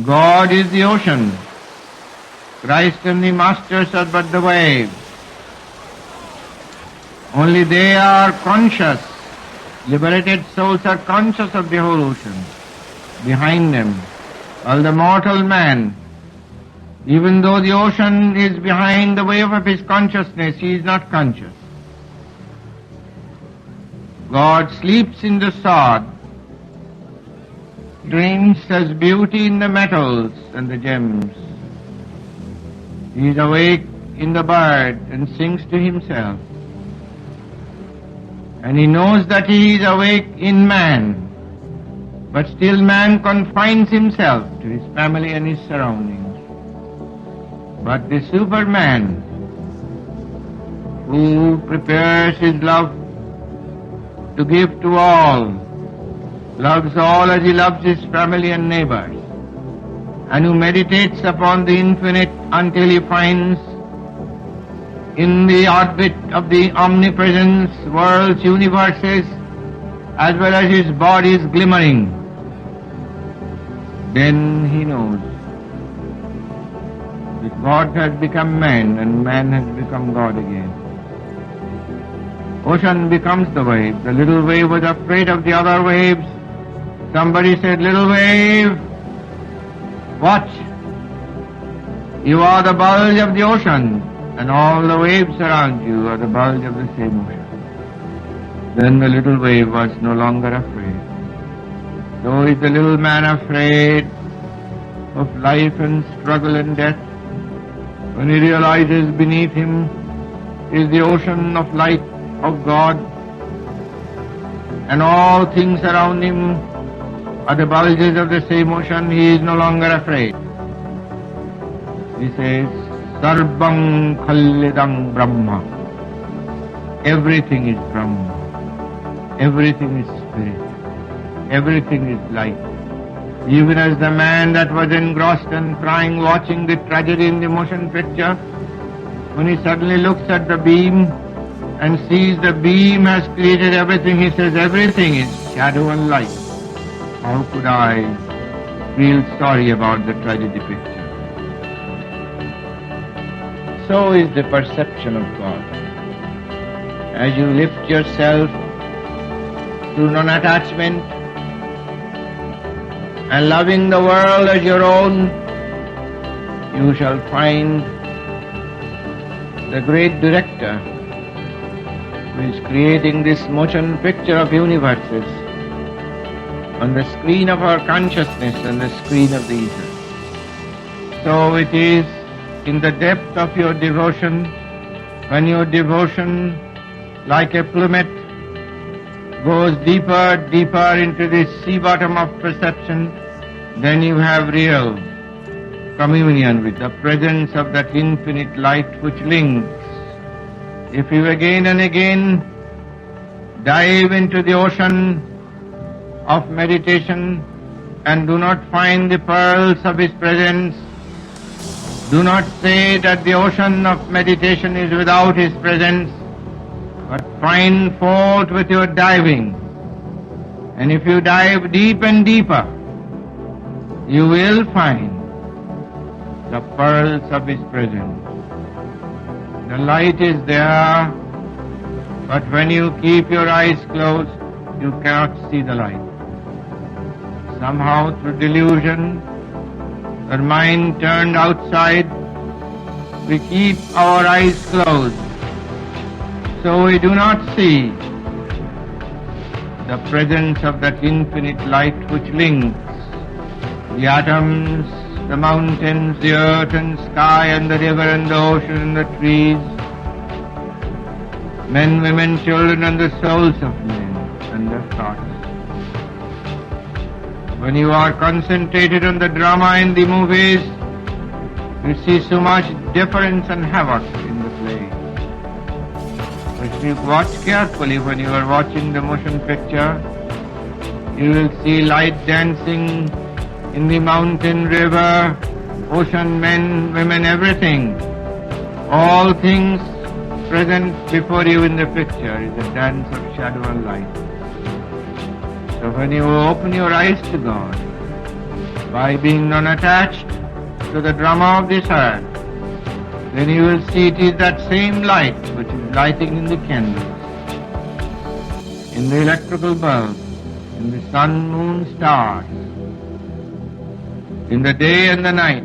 God is the ocean. Christ and the masters are but the waves. Only they are conscious. Liberated souls are conscious of the whole ocean behind them. While the mortal man, even though the ocean is behind the wave of his consciousness, he is not conscious. God sleeps in the sod, dreams as beauty in the metals and the gems. He is awake in the bird and sings to himself. And he knows that he is awake in man, but still man confines himself to his family and his surroundings. But the Superman, who prepares his love to give to all, loves all as he loves his family and neighbors, and who meditates upon the infinite until he finds in the orbit of the omnipresence worlds, universes, as well as his bodies glimmering, then he knows that God has become man and man has become God again. Ocean becomes the wave. The little wave was afraid of the other waves. Somebody said, "Little wave, watch. You are the bulge of the ocean, and all the waves around you are the bulge of the same ocean." Then the little wave was no longer afraid. So is the little man afraid of life and struggle and death, when he realizes beneath him is the ocean of light of God, and all things around him are the bulges of the same ocean. He is no longer afraid. He says, "Sarvang Khalidam Brahma." Everything is Brahma. Everything is spirit. Everything is light. Even as the man that was engrossed and crying watching the tragedy in the motion picture, when he suddenly looks at the beam and sees the beam has created everything, he says, "Everything is shadow and light. How could I feel sorry about the tragedy picture?" So is the perception of God. As you lift yourself to non-attachment and loving the world as your own, you shall find the great director who is creating this motion picture of universes on the screen of our consciousness and the screen of the ether. So it is in the depth of your devotion, when your devotion, like a plummet, goes deeper, deeper into the sea bottom of perception, then you have real communion with the presence of that infinite light which links. If you again and again dive into the ocean of meditation and do not find the pearls of his presence, do not say that the ocean of meditation is without his presence, but find fault with your diving. And if you dive deep and deeper, you will find the pearls of his presence. The light is there, but when you keep your eyes closed, you cannot see the light. Somehow through delusion, our mind turned outside, we keep our eyes closed, so we do not see the presence of that infinite light which links the atoms, the mountains, the earth and sky and the river and the ocean and the trees, men, women, children and the souls of men and their thoughts. When you are concentrated on the drama in the movies, you see so much difference and havoc in the play. But if you watch carefully when you are watching the motion picture, you will see light dancing in the mountain, river, ocean, men, women, everything. All things present before you in the picture is a dance of shadow and light. So when you open your eyes to God, by being non-attached to the drama of this earth, then you will see it is that same light which is lighting in the candles, in the electrical bulbs, in the sun, moon, stars, in the day and the night,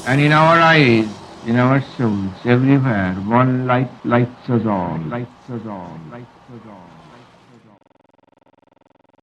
and in our eyes, in our souls, everywhere, one light lights us all, lights us all, lights us all.